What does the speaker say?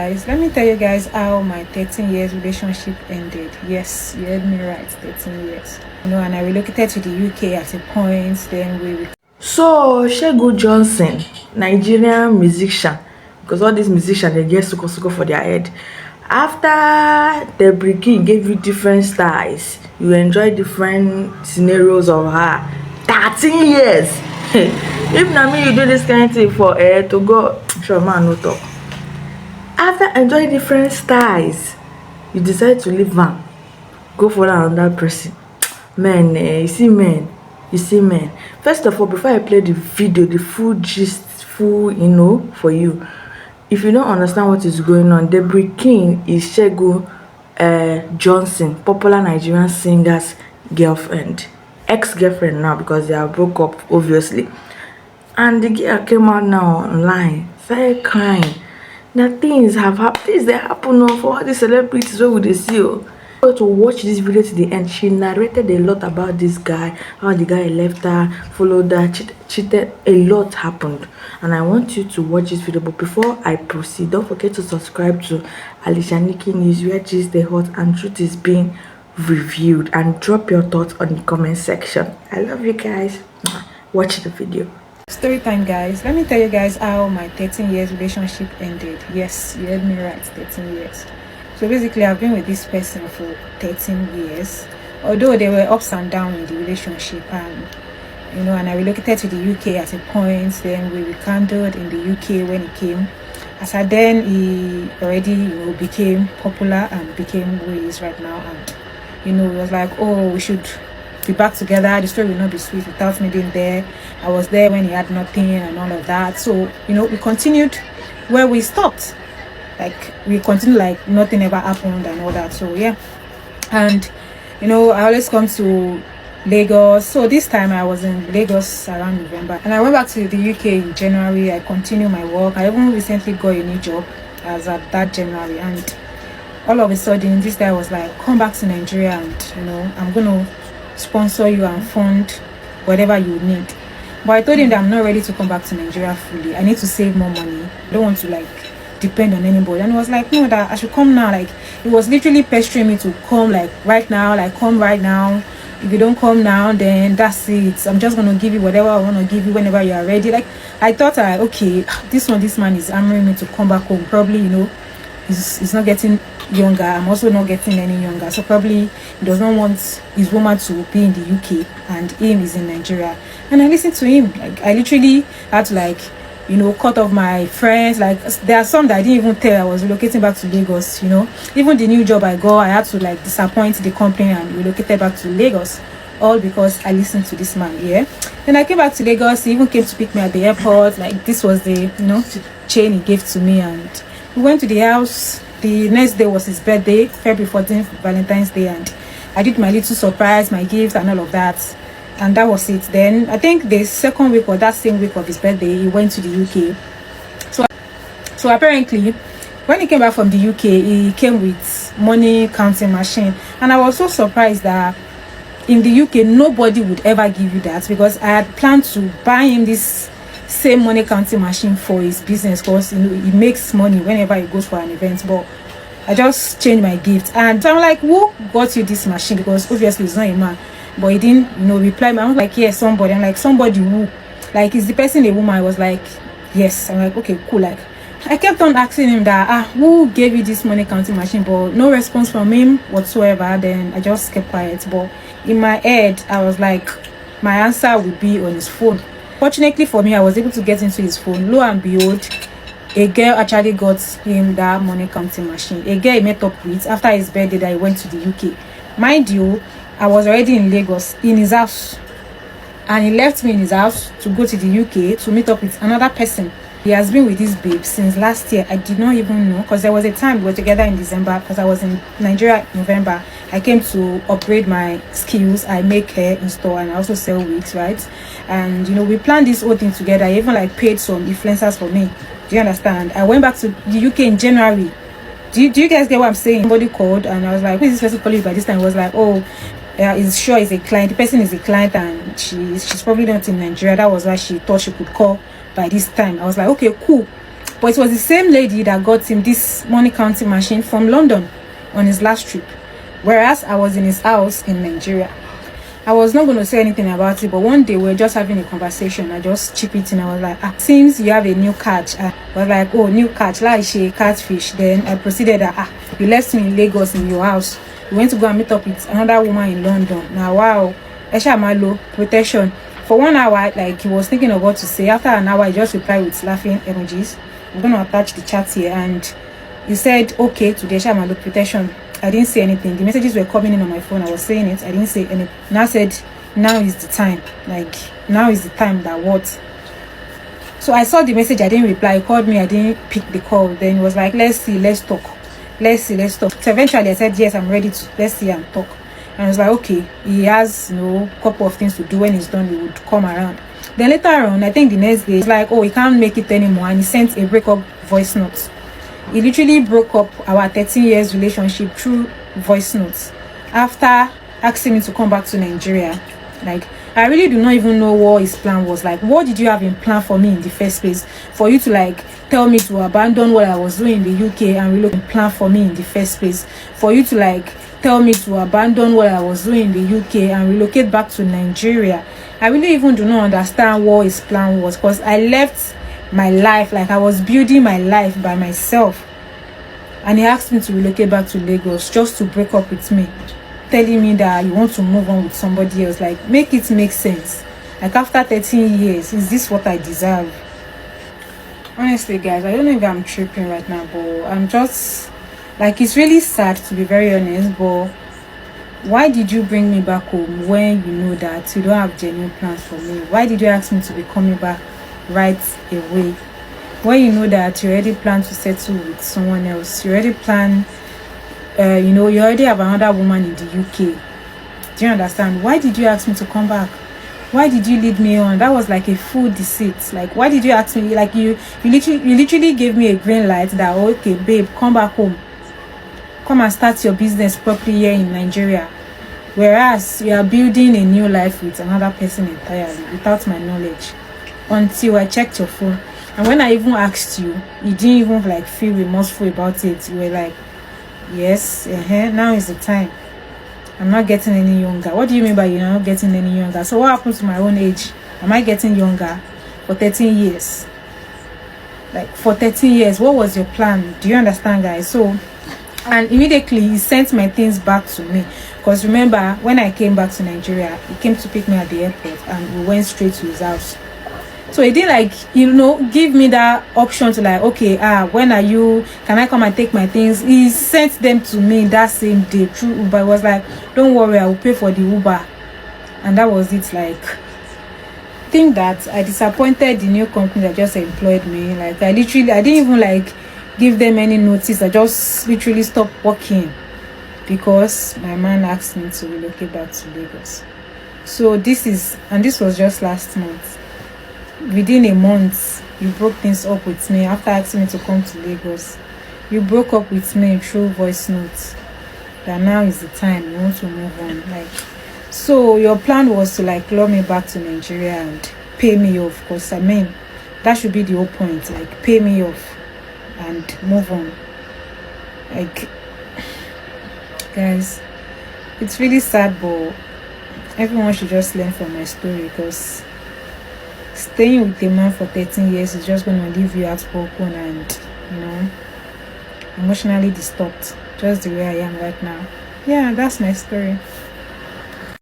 Guys, let me tell you guys how my 13 years relationship ended. Yes, you heard me right, 13 years. And I relocated to the UK at a point. Then we So Segun Johnson, Nigerian musician, because all these musicians they get suko for their head. After Debrakin gave you different styles, you enjoy different scenarios of her. 13 years. If na me you do this kind of thing for to go, sure man no talk. After enjoying different styles, you decide to leave am, go follow another person. Men, you see men. First of all, before I play the video, the full gist, for you, if you don't understand what is going on, Debrakin is Segun Johnson, popular Nigerian singer's girlfriend, ex-girlfriend now because they are broke up, obviously. And the girl came out now online, started crying. Now things have happened, things that happen for all the celebrities wey we dey see. To watch this video to the end, she narrated a lot about this guy, how the guy left her, followed her, cheated. A lot happened, and I want you to watch this video. But before I proceed, don't forget to subscribe to Alicia Nikki News, where gist the hot and truth is being reviewed, and drop your thoughts on the comment section. I love you guys. Watch the video. Story time, guys. Let me tell you guys how my 13 years relationship ended. Yes, you heard me right, 13 years. So basically, I've been with this person for 13 years. Although there were ups and downs in the relationship, and I relocated to the UK at a point. Then we rekindled in the UK when he came. As I then, he already became popular and became who he is right now. And it was like, oh, we should be back together. The story will not be sweet without me being there. I was there when he had nothing and all of that. So we continued where we stopped. Like we continued like nothing ever happened and all that. So yeah, and I always come to Lagos. So this time I was in Lagos around November, and I went back to the UK in January. I continued my work. I even recently got a new job as at that January, and all of a sudden this guy was like, come back to Nigeria and I'm gonna sponsor you and fund whatever you need. But I told him that I'm not ready to come back to Nigeria fully. I need to save more money. I don't want to depend on anybody. And he was like, no, that I should come now. He was literally pestering me to come right now, come right now. If you don't come now, then that's it. I'm just gonna give you whatever I want to give you whenever you are ready. I thought, okay, this man is hammering me to come back home. Probably he's not getting younger. I'm also not getting any younger, so probably he does not want his woman to be in the UK and him is in Nigeria. And I listened to him. I literally had to cut off my friends. There are some that I didn't even tell I was relocating back to Lagos. Even the new job I got, I had to disappoint the company and relocated back to Lagos, all because I listened to this man. Yeah. Then I came back to Lagos. He even came to pick me at the airport. This was the chain he gave to me, and we went to the house. The next day was his birthday, February 14th, Valentine's Day, and I did my little surprise, my gift and all of that. And that was it. Then I think the second week or that same week of his birthday, he went to the UK. So apparently, when he came back from the UK, he came with money counting machine. And I was so surprised that in the UK, nobody would ever give you that, because I had planned to buy him this same money counting machine for his business, because he makes money whenever he goes for an event. But I just changed my gift, and I'm like, who got you this machine? Because obviously it's not a man. But he didn't reply me. I was like, yes, somebody. I'm like, somebody who? Is the person a woman? I was like, yes. I'm like, okay, cool. I kept on asking him that, who gave you this money counting machine? But no response from him whatsoever. Then I just kept quiet. But in my head, I was like, my answer would be on his phone. Fortunately for me, I was able to get into his phone. Lo and behold, a girl actually got him that money counting machine. A girl he met up with after his birthday that he went to the UK. Mind you, I was already in Lagos, in his house. And he left me in his house to go to the UK to meet up with another person. He has been with this babe since last year. I did not even know, because there was a time we were together in December, because I was in Nigeria in November. I came to upgrade my skills. I make hair in store and I also sell wigs, right? And we planned this whole thing together. I even paid some influencers for me. Do you understand? I went back to the UK in January. Do you guys get what I'm saying? Somebody called and I was like, who is this person calling? By this time, it was like, oh, is sure is a client. The person is a client and she's probably not in Nigeria. That was why she thought she could call by this time. I was like, okay, cool. But it was the same lady that got him this money counting machine from London on his last trip, whereas I was in his house in Nigeria. I was not going to say anything about it, but one day we were just having a conversation. I just chip it in. I was like, seems you have a new catch. I was like, oh, new catch, like she catfish. Then I proceeded that, you left me in Lagos in your house. You went to go and meet up with another woman in London. Now, wow, Esha Malo, protection. For 1 hour, like, he was thinking of what to say. After an hour, I just replied with laughing emojis. I'm going to attach the chat here. And he said, okay, to the Esha Malo, protection. I didn't say anything. The messages were coming in on my phone. I was saying it. I didn't say anything. Now said, now is the time. Like, now is the time that what? So I saw the message. I didn't reply. He called me. I didn't pick the call. Then he was like, let's see, let's talk. Let's see, let's talk. So eventually I said, yes, I'm ready to, let's see and talk. And I was like, okay, he has, couple of things to do. When he's done, he would come around. Then later on, I think the next day, he's like, oh, he can't make it anymore. And he sent a breakup voice note. He literally broke up our 13 years relationship through voice notes after asking me to come back to Nigeria. Like, I really do not even know what his plan was. Like, what did you have in plan for me in the first place? For you to like tell me to abandon what I was doing in the UK and relocate, plan for me in the first place. For you to like tell me to abandon what I was doing in the UK and relocate back to Nigeria. I really even do not understand what his plan was, because I left my life, like I was building my life by myself, and he asked me to relocate back to Lagos just to break up with me, telling me that you want to move on with somebody else. Like, make it make sense. Like, after 13 years, is this what I deserve? Honestly, guys, I don't know if I'm tripping right now, but I'm just like, it's really sad, to be very honest. But why did you bring me back home when you know that you don't have genuine plans for me? Why did you ask me to be coming back right away when you know that you already plan to settle with someone else? You already plan, you already have another woman in the UK. Do you understand? Why did you ask me to come back? Why did you lead me on? That was like a full deceit. Like, why did you ask me? Like, you literally gave me a green light that, okay, babe, come back home, come and start your business properly here in Nigeria, whereas you are building a new life with another person entirely without my knowledge, until I checked your phone. And when I even asked you, you didn't even like feel remorseful about it. You were like, yes, now is the time. I'm not getting any younger. What do you mean by you're not getting any younger? So what happened to my own age? Am I getting younger for 13 years? Like, for 13 years, what was your plan? Do you understand, guys? So, and immediately he sent my things back to me, because remember, when I came back to Nigeria, he came to pick me at the airport and we went straight to his house. So he didn't like, give me that option to like, okay, when are you, can I come and take my things? He sent them to me that same day through Uber. I was like, don't worry, I will pay for the Uber. And that was it. Like, I think that I disappointed the new company that just employed me. Like, I didn't even like give them any notice. I just literally stopped working because my man asked me to relocate back to Lagos. So this was just last month. Within a month, you broke things up with me after asking me to come to Lagos. You broke up with me through voice notes that now is the time you want to move on. Like, so your plan was to like lure me back to Nigeria and pay me off, because I mean, that should be the whole point. Like, pay me off and move on. Like, guys, it's really sad, but everyone should just learn from my story, because staying with a man for 13 years is just going to leave you outspoken and, emotionally disturbed, just the way I am right now. Yeah, that's my story.